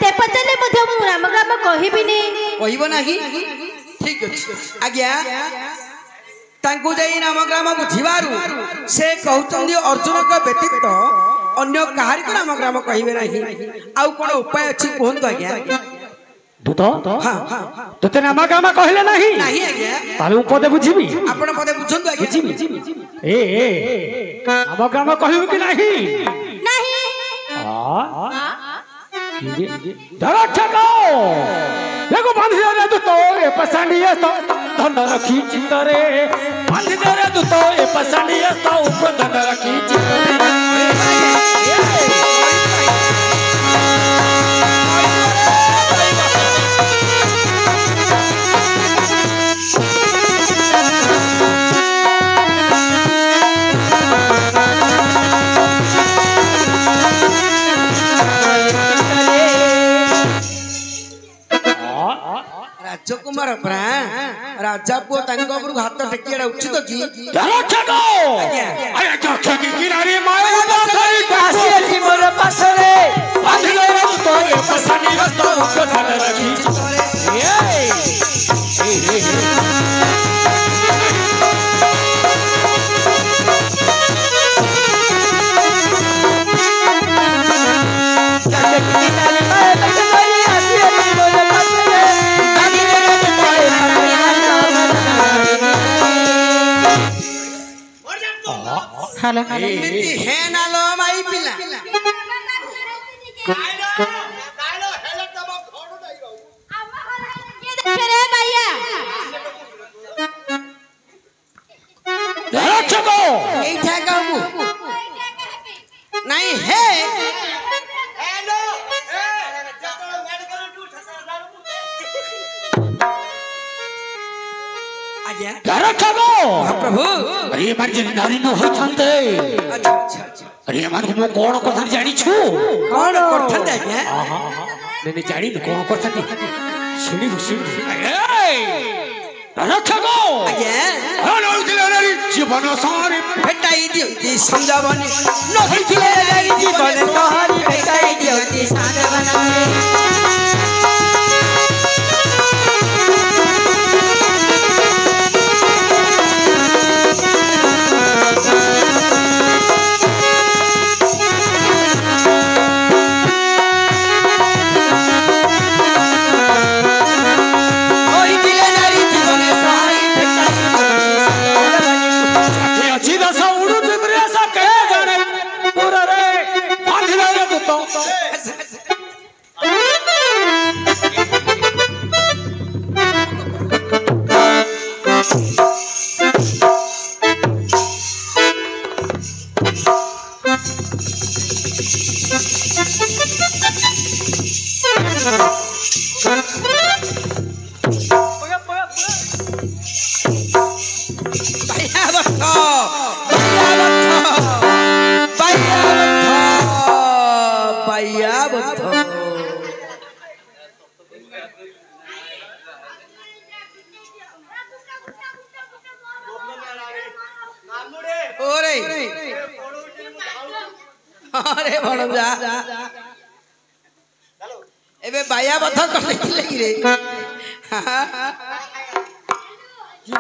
जेते पचले मध्य मु राम ग्राम कहिबिनी कहबो नाही ठीक अछि आज्ञा तांको जाई नाम ग्राम बुझिबारु से कहउचंदी अर्जुन का व्यतीत अन्य काहार को नाम ग्राम कहिबे नाही आउ कोन उपाय अछि कोहन आज्ञा दूत हां तते नाम ग्राम कहले नाही नाही आज्ञा ताले पदे बुझिबी आपण पदे बुझंतु आज्ञा बुझिबी ए नाम ग्राम कहबी कि नाही नाही हां धरा छको देखो बांधी रे दूत ए पसानिए तो धन रखी चितरे बांधी रे दूत ए पसानिए तो ऊपर धन रखी चितरे राजकुमार प्रा राजा पो तांको उपरु हाथ टेकियाडा उचित की रक्षको अरे रक्षकी किनारे माय बाथई काशी जी मोर पासरे बांधिले तो ए पसानी रस्तो धन रखी हेलो हे नालो माई पिला गायलो हेले तब घोड़ो नहीं रहू ये देखे रे भैया रक्षको एई ठा कहबू नहीं हे हेलो ए जतरो मेडिकल टू आज्ञा रक्षको प्रभु अरे मर्जी नारी न होई थांते अच्छा अच्छा अच्छा अरे मान को कोन कथा जानी छु कौन करथन आज्ञा ने जानी कोन कथा सुनी ए रक्षको आज्ञा हलो दिलरी जीवन सारी भेटाई दियंती समझावनी नहीं खिले जीवन तोहरी बेटाई दियोती सान बनावे अरे भणजा एबे बाया बथ करले कि रे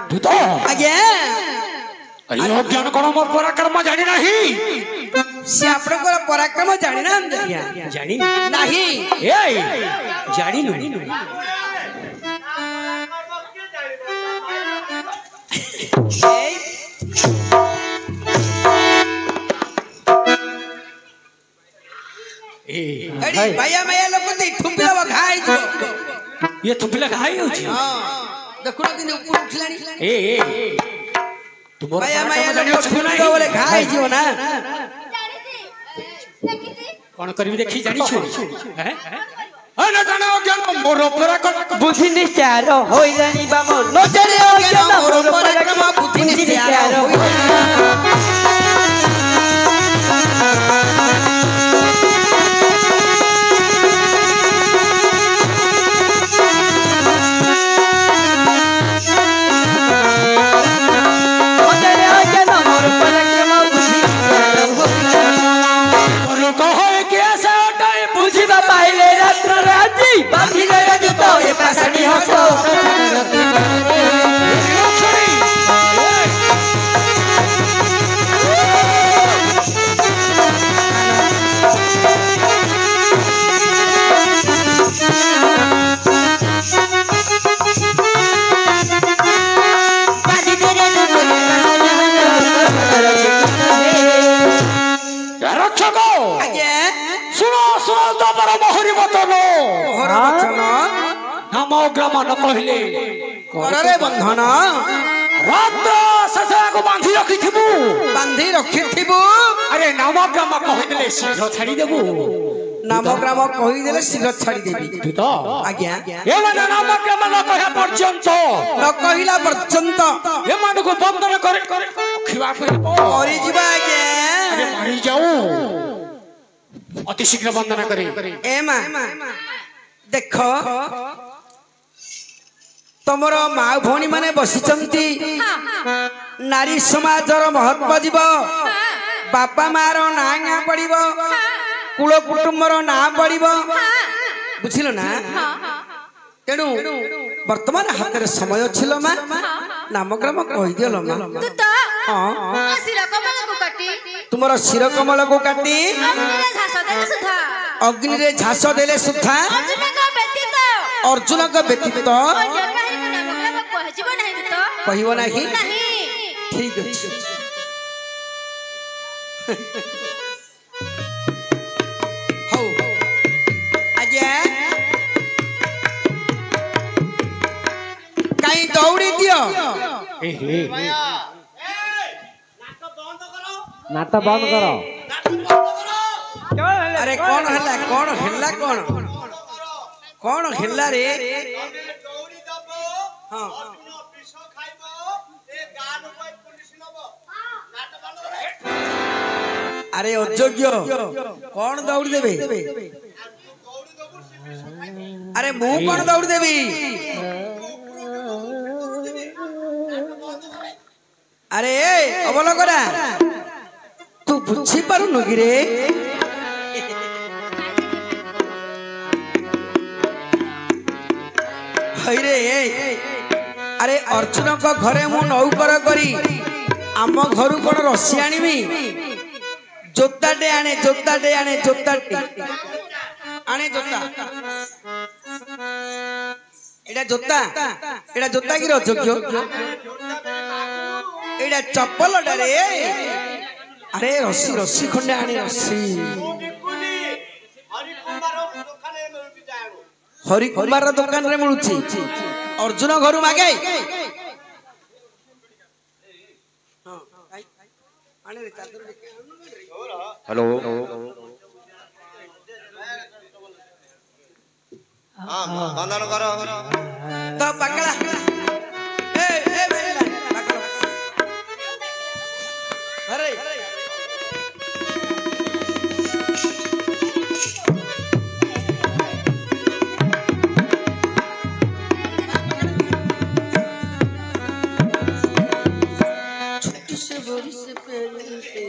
दूत आज्ञा अरे ज्ञान कोन मोर पराक्रम जानी नाही से आपण को पराक्रम जानि ना जानी नाही ए जानी नु अरे भैया मैया लोग ते थुपिला घाई जो ये थुपिला घाई हो जी हां देखो दिन ऊपर उठलानी ए तुम भैया मैया लोग थुपिला बोले घाई जो ना कोन करबी देखि जानी छु हैं अन जानो ज्ञान मोर पराक्रम बुद्धि निचार होई जानी बामो नो चले ओ ज्ञान मोर पराक्रम बुद्धि निचार होई पाइले रत्न ବଚନ नाम ग्राम न कहले କରରେ ବନ୍ଧନ रात्र शशाको बांधी रखिथिबु ବାନ୍ଧି ରଖିଥିବୁ। अरे नाम ग्राम कहले शीघ्र छाड़ी देबु ନାମ ଗ୍ରାମ କହିଦେଲେ ଶୀଘ୍ର ଛାଡ଼ିଦେବି। तू तो ଆଜ୍ଞା एमाने नाम ग्राम न कहया पर्यंत ନ କହିଲା ପର୍ଯ୍ୟନ୍ତ एमानको बंधन करे खिवा को ମରିଯିବା ଆଜ୍ଞା। अरे मारी जाऊ अति शीघ्र बंधन करे ଏ ମା ଦେଖ ତମର ମା ଭଉଣୀ ମାନେ ବସିଛନ୍ତି। ନାରୀ ସମାଜର ମହତ୍ଵ ଯିବ। ବାପା ମାର ନାଁ ଗାଁ ପଡିବ। କୁଳ କୁଟୁମ୍ବର ନାଁ ପଡିବ। ବୁଝିଲ ନା? ତେଣୁ ବର୍ତ୍ତମାନ ହାତରେ ସମୟ ছিল ମା ନାମଗ୍ରାମ କହିଦିଅଲ ମା। ତୁ ତ ହଁ ଶିର କମଳକୁ କାଟି ତୁମର ଶିର କମଳକୁ କାଟି ଅଗ୍ନିରେ ଝାସ ଦେଲେ ସୁଧା ଅଗ୍ନିରେ ଝାସ ଦେଲେ ସୁଦ୍ଧା ଅର୍ଜୁନଙ୍କ ବ୍ୟତୀତ ଅର୍ଜୁନଙ୍କ ବ୍ୟତୀତ ଅନ୍ୟ କାହାରିକୁ ନାମଗ୍ରାମ କୁହାଯିବ ନାହିଁ ତୁ ତ କହିବ ନାହିଁ। ନାହିଁ। ଠିକ ଅଛି। ହଉ ଆଜ୍ଞା କାଇଁ ଦୌଡ଼ି ଦିଅ। ए हे ନାଟ ବନ୍ଦ କର। ଆରେ କଣ ହେଲା କଣ ହେଲା କଣ କଣ ହେଲା ରେ? ଦୌଡ଼ି ଦବ ହଁ ଅର୍ଜୁନ ବିଷ ଖାଇବ ଏ ଗାଁ ଲୋକ ପୁଲିସ ନବ। ନାଟ ବନ୍ଦ କର। ଆରେ ଅଯୋଗ୍ୟ କଣ ଦୌଡ଼ି ଦେବେ? ଦୌଡ଼ି ଦବୁ ସେ ବିଷ ଖାଇବ। ଆରେ ମୁଁ କଣ ଦୌଡ଼ି ଦେବି? ଆରେ ଅବଲକରା ତୁ ବୁଝିପାରୁନୁ କି ରେ? ହଇରେ ଆରେ ଅର୍ଜୁନଙ୍କ ଘରେ ମୁଁ ନୌକର କରି ଆମ ଘରୁ କଣ ରସି ଆଣିବି? ଜୋତାଟେ ଆଣେ ଜୋତାଟେ ଆଣେ ଜୋତାଟେ ଆଣେ ଜୋତା। ଏଇଟା ଜୋତା ଏଇଟା ଜୋତା କି ଅଯୋଗ୍ୟ? ଏଇଟା ଚପଲଟା ରେ। ଆରେ ରସି ରସି ଖଣ୍ଡେ ଆଣେ ରସି। ହରିକୁମାର ଦୋକାନରେ ମିଳୁଛି। ଅର୍ଜୁନ ଘରୁ ମାଗେ। हेलो ବନ୍ଧନ କର। ତ ପାକଳା ଆରେ छुट्टी से बोरी से पहले से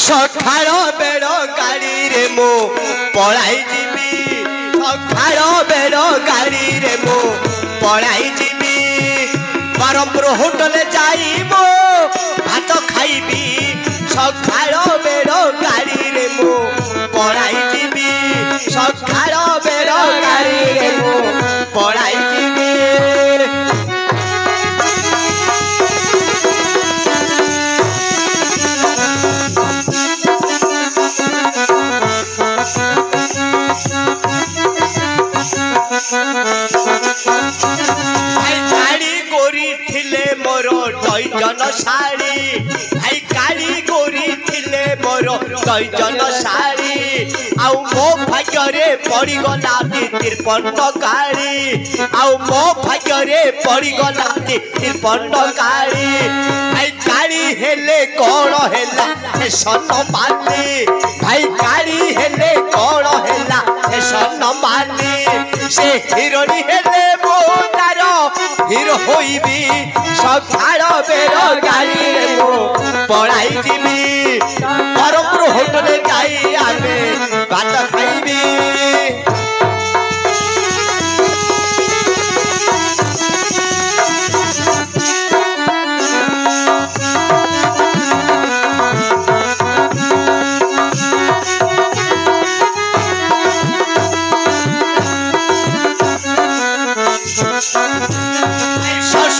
ସକାଳ ବେଳ ଗାଡ଼ିରେ ମୁଁ ପଳାଇ ଯିବି। ସକାଳ ବେଳ ଗାଡ଼ିରେ ମୁଁ ପଳାଇ ଯିବି। ବରହମପୁର ହୋଟେଲ ଯାଇ ମୁଁ ଭାତ ଖାଇବି। ସକାଳ ବେଳ ଗାଡ଼ିରେ ମୁଁ ପଳାଇ ଯିବି। ସକାଳ ବେଳ ଗାଡ଼ିରେ ମୁଁ ପଳାଇ ଯିବି। ଭାଇ କାଳି କରିଥିଲେ ମୋର ଦଇଜନ ଶାଢ଼ୀ। ଭାଇ କାଳି କରିଥିଲେ ମୋର ଦଇଜନ ଶାଢ଼ୀ। ଆଉ ମୋ ଭାଗ୍ୟରେ ପଡ଼ିଗଲା ତିରପଣ୍ଡ କାଳି। ଆଉ ମୋ ଭାଗ୍ୟରେ ପଡ଼ିଗଲା ତିରପଣ୍ଡ କାଳି। ଭାଇ କାଳି ହେଲେ କଣ ହେଲା ସେ ସନମାଲି। ଭାଇ କାଳି ହେଲେ କଣ ହେଲା ସେ ସନମାଲି। ସେ ହିରୋଣି ହେଲେ ମୁଁ ତାର ହିରୋ ହୋଇବି। ସକାଳ ବେଳ ଗାଡ଼ିରେ ମୁଁ ପଳାଇ ଯିବି। ବରହମପୁର ହୋଟେଲ ଯାଇ ଆମେ ଭାତ ଖାଇବି।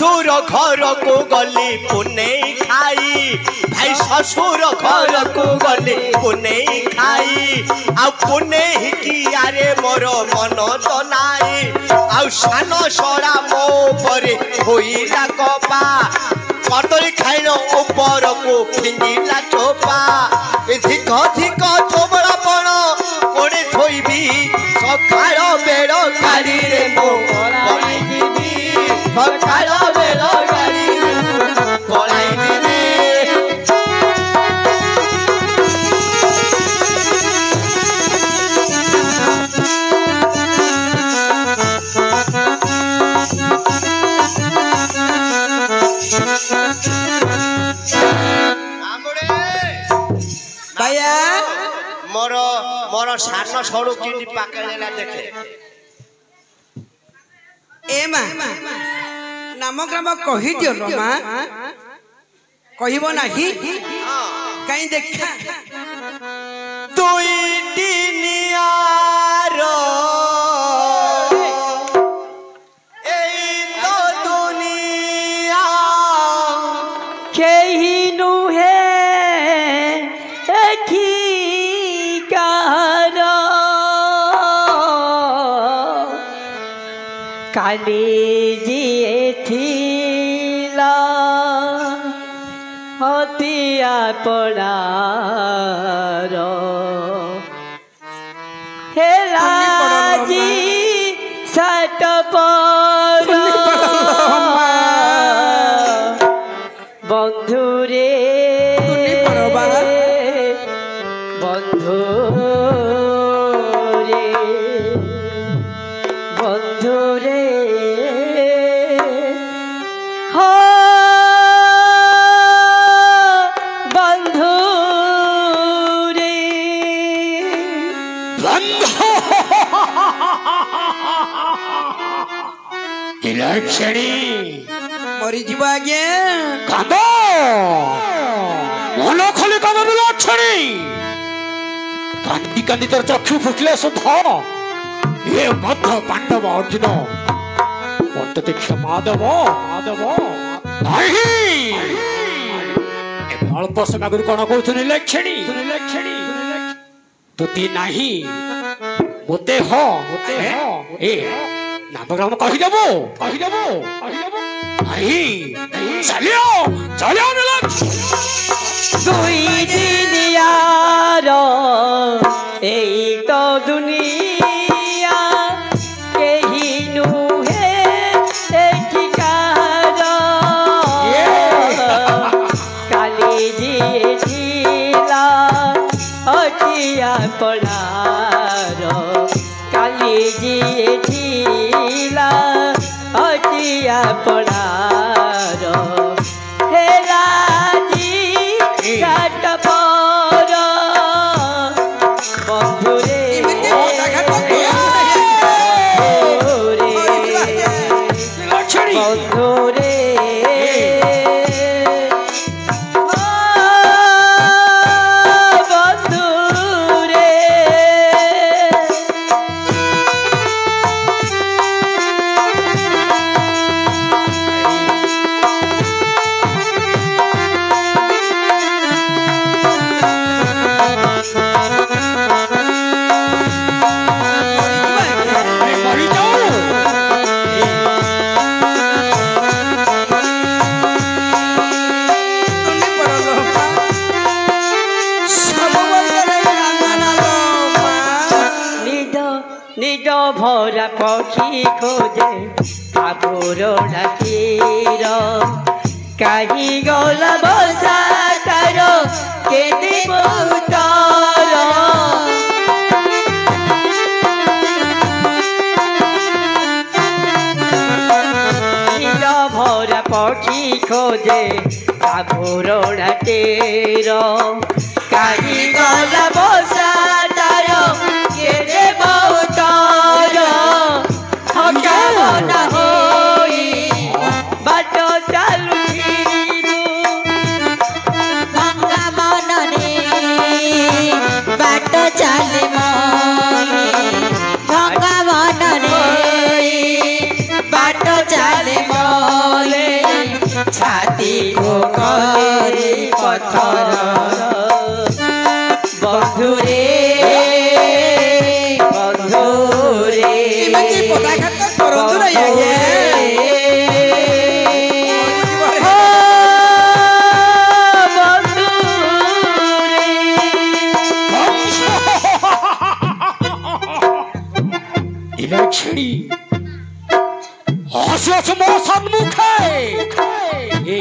শ্বশুর ঘরকু গলি পুনেই খাই ভাই শ্বশুর ঘরকু গলি পুনেই খাই আউ পুনেই কি আরে মোর মন তো নাই আউ সান সরা মো পরে হইলা কপা কদলি খাইল উপরকু ফিঙ্গিলা চোপা ধিক ধিক তোমরা পণ কোড়ে থইবি সকাল বেড় গাড়িরে মো পড়াই দিবি সকাল বেড় গাড়িরে পড়াই দিবি ভাইয়া মোর মোর সান সড়ু কিনি পাকাইলা দেখে এ মা নামগ্রাম কহিদিও মা কহিব নাহি কাই দেখা দুইটি নিয়ার এই তো দুনিয়া কেহি নুহে একি কার কালি জিয়ে থিলা হতিয়া পড়ার হেলাজি সাত পর বন্ধুরে বন্ধু রে বন্ধুরে বন্ধু রে ইলেকশনি মরিଯିব আজ্ঞা কাঁদ মন খোলি কাঁদ ইলেকশনি কান্দি কান্দি তোর চক্ষু ফুটলে শুদ্ধ এ মধ্য পাণ্ডব অর্জুন মন্ততে ক্ষমা দেব ନାହିଁ ଅଳ୍ପ ସମୟ ଆଗରୁ କଣ କହୁଥିଲି ଇଲେକ୍ସନି ତୁତି ନାହିଁ ମୋତେ ହ ଏ ନାମଗ୍ରାମ କହିଦେବୁ ନାହିଁ ଚାଲିଅ দুই দিনিয়ার এই তো দুনিয়া কেহি নুহে এঠিকার কালি জিয়েছিলা অটিয়া পড়ার কালি জিয়েছিলা অটিয়া পড়ার হেলাজি সাত পর বন্ধুরে বন্ধুরে বন্ধুরে নিড ভরা পক্ষী খোঁজে কাপুর ডাকির কাহি গলা বসা তার কেতে বহুতর নিড ভরা পক্ষী খোঁজে কাপুর ডাকির কাহি গলা বসা তার কেতে বহুতর হকাবনা হই বাট চালুছিলু ভঙ্গা মনরে বাট চালে মনে ভঙ্গা মনরে বাট চালে মনে আসিয়াছে মো সম্মুখে এ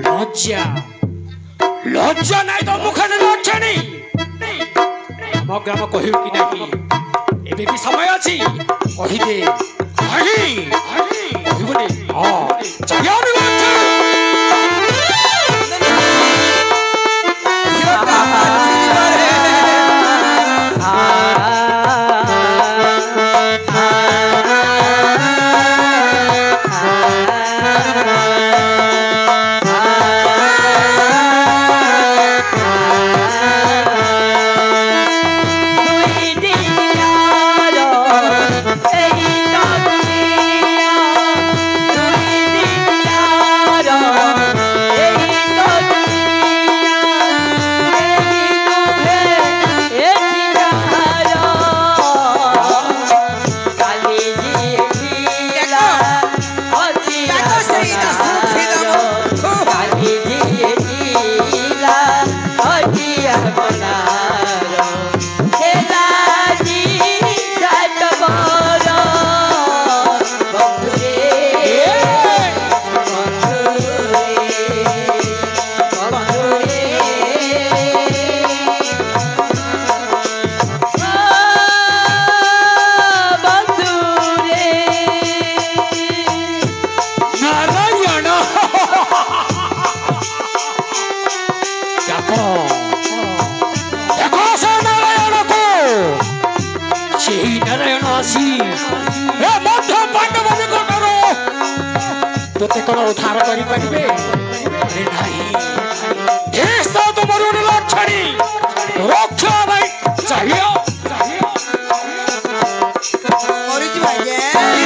লজ্জা লজ্জা নাই তো মুখে লজ্জা নেই ଆମ ଗ୍ରାମ କହିବୁ କି ନାହିଁ ଏବେ ବି ସମୟ ଅଛି କହିଦେ ନାହିଁ କହିବୁନି ହଁ ଚାଲିଆନି তোতে কোন উদ্ধার করি পারিবে আরে নাই দেশ তো মরুন লক্ষণী রক্ষা ভাই চাহিও মরি যিবা আজ্ঞা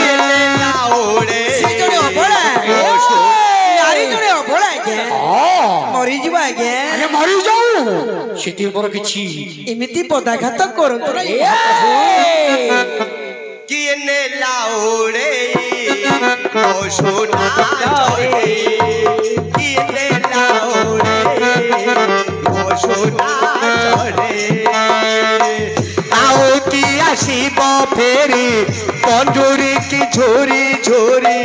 এলে না ওড়ে সে জনে অবলা নারী জনে অবলা আজ্ঞা মরি যিবা আজ্ঞা আরে মরি যাও সেটি বড় কিছু এমিতি পদাঘাত করন্ত না কিয়ে নে লাউড়ে ও সোনা চড়ে কিয়ে নে লাউড়ে ও সোনা চড়ে আও কি আসিব ফেরি পঞ্জুরি কি ঝুরি ঝুরি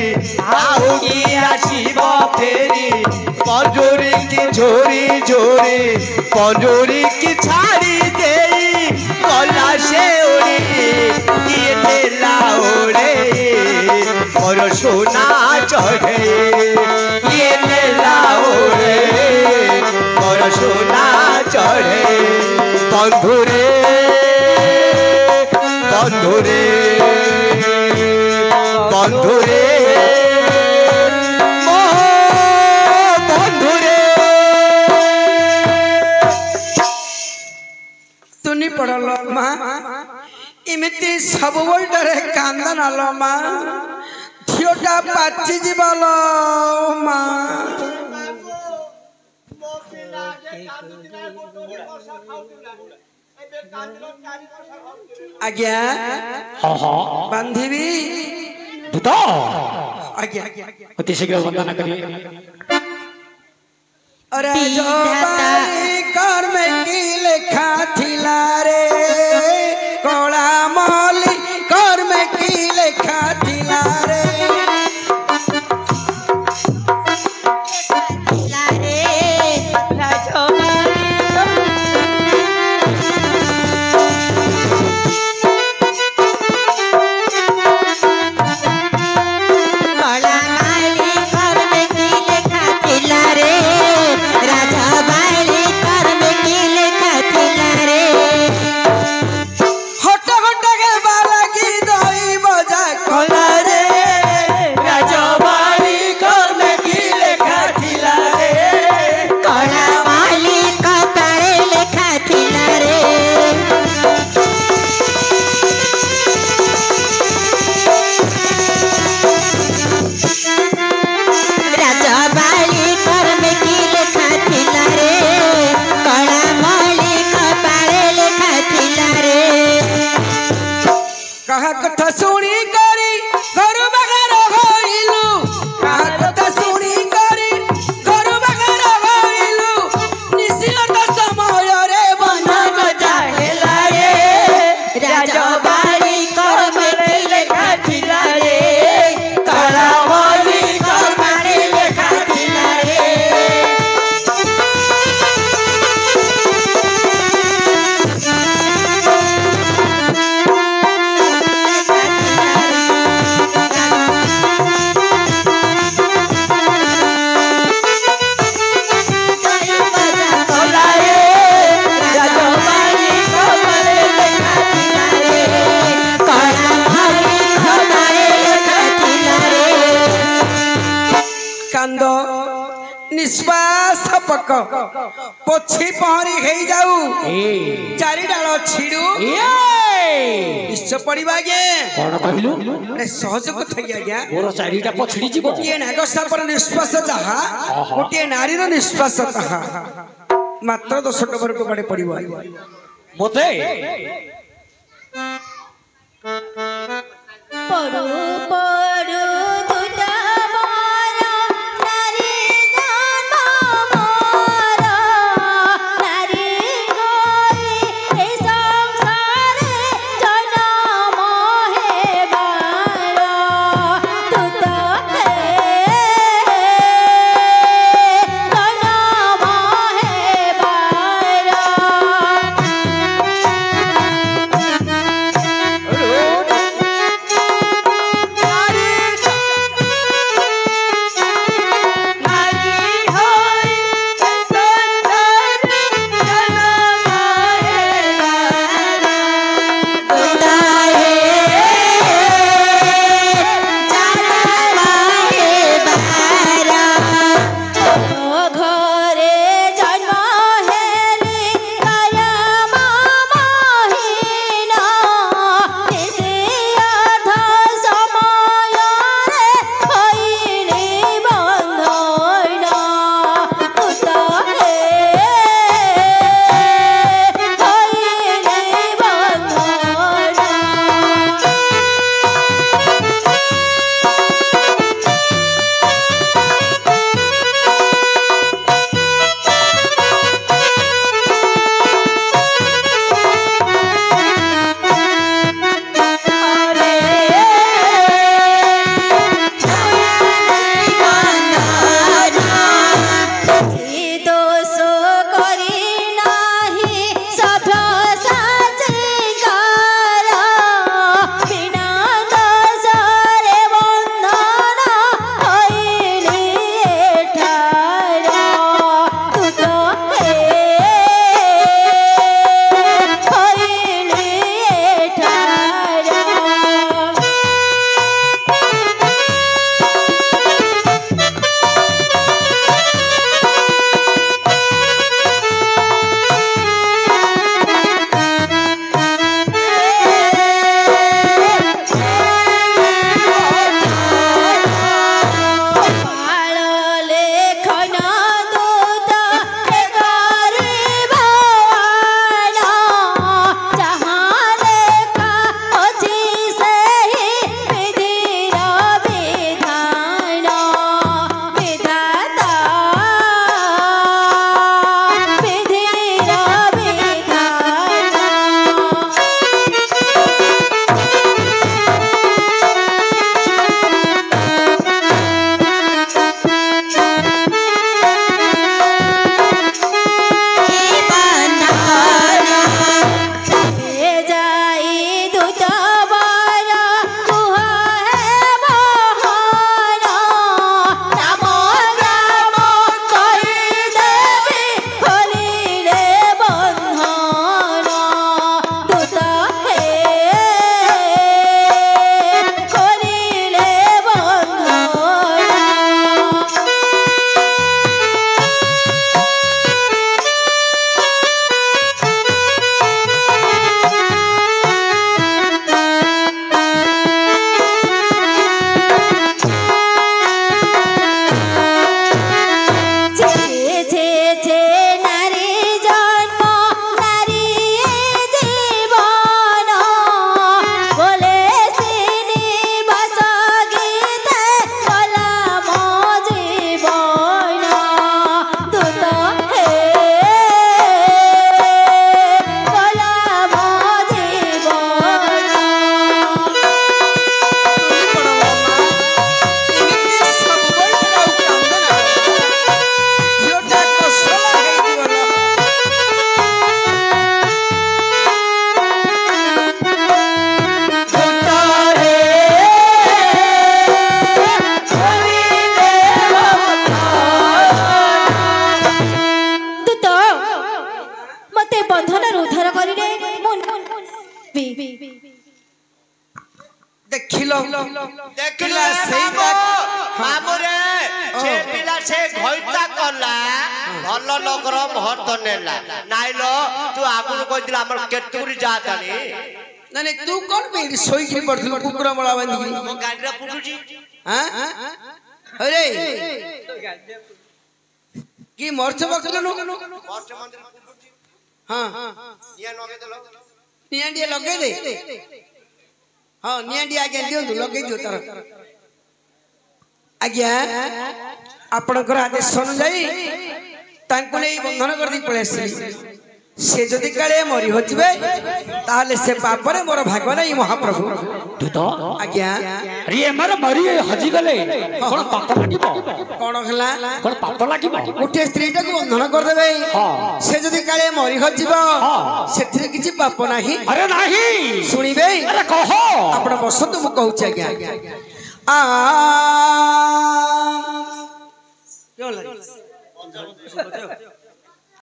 আও কি আসিব ফেরি পঞ্জুরি কি ঝুরি ঝুরি পঞ্জুরি কি ছাড়ি দেই কলা সে উড়ি কিয়ে নে লাউড়ে और सोना चढ़े ये लाओरे और सोना चढ़े बंधुरे बंधुरे बंधुरे बंधुरे तुनी पड़ल माँ इमिति सब बोलडरे कांदन आलो माँ धियोटा पाची जीवाल माँ आज्ञा हाँ हाँ बांधवी दूता आज्ञा अति शीघ्र वंदना करिए अरे जो बारी कर में की लेखा थिला रे कोला मौली कर में की लेखा थिला रे निश्वास पक पछी पहरी हेई जाऊ चारि डाल छिड़ू निश्चय पड़िबा गे कौन कहलु अरे सहज कथा आज्ञा मोर चारिटा पछड़ी जीव गोटे नागसापर निश्वास जहा गोटे नारीर निश्वास ताहा मात्र 10 टबर टुकाड़े पड़िबो मते पड़ू पड़ू दुटा बारा नारी जन्म मोर नारी गई ए संसारे जन्म हेबार दुटा हे जन्म हेबार ଧଇତା କଲା ଭଲ ଲୋକର ମହତ୍ଵ ନେଲା ନାଇଲ ତୁ ଆଗୁରୁ କହିଥିଲ ଆମର କେତୁରି ଯାତାନି ନାଇଁ ତୁ କଣ ପାଇଁ ଶୋଇକିରି ପଡୁଥିଲୁ କୁକୁର ମଳା ବାନ୍ଧିକିରି ମୋ ଗାଡିରେ ପୁଡୁଛି ହାଁ ଅରେ କି ମର୍ଛ ବକ୍ତଲୁ କଷ୍ଟ ମନ୍ଦିର ପୁଡୁଛି ହଁ ଇଏ ନଗେଇଦେଲ ନିଆଁ ଟିକେ ଲଗେଇ ଦେ ହଁ ନିଆଁ ଟିକେ ଆଜ୍ଞା ଦିଅନ୍ତୁ ଲଗେଇ ଦିଅ ତାର ଆଜ୍ଞା ଆପଣଙ୍କର ଆଦେଶ ଅନୁଯାୟୀ ତାଙ୍କୁ ନେଇ ବନ୍ଧନ କରିଦେଇ ପଳେଇ ଆସିଲି ସେ ଯଦି କାଳେ ମରି ହଜିବେ ତାହେଲେ ସେ ପାପରେ ମୋର ଭାଗ ନାହିଁ ମହାପ୍ରଭୁ ଦୂତ ଆଜ୍ଞା ଆରେ ଏମାନେ ମରି ହଜିଗଲେ କଣ ପାପ ଲାଗିବ କଣ ହେଲା କଣ ପାପ ଲାଗିବ ଗୋଟିଏ ସ୍ତ୍ରୀଟାକୁ ବନ୍ଧନ କରିଦେବେ ହଁ। ସେ ଯଦି କାଳେ ମରି ହଜିବ ହଁ। ସେଥିରେ କିଛି ପାପ ନାହିଁ ଆରେ ନାହିଁ ଶୁଣିବେ ଆରେ କହ ଆପଣ ବସନ୍ତୁ ମୁଁ କହୁଛି ଆଜ୍ଞା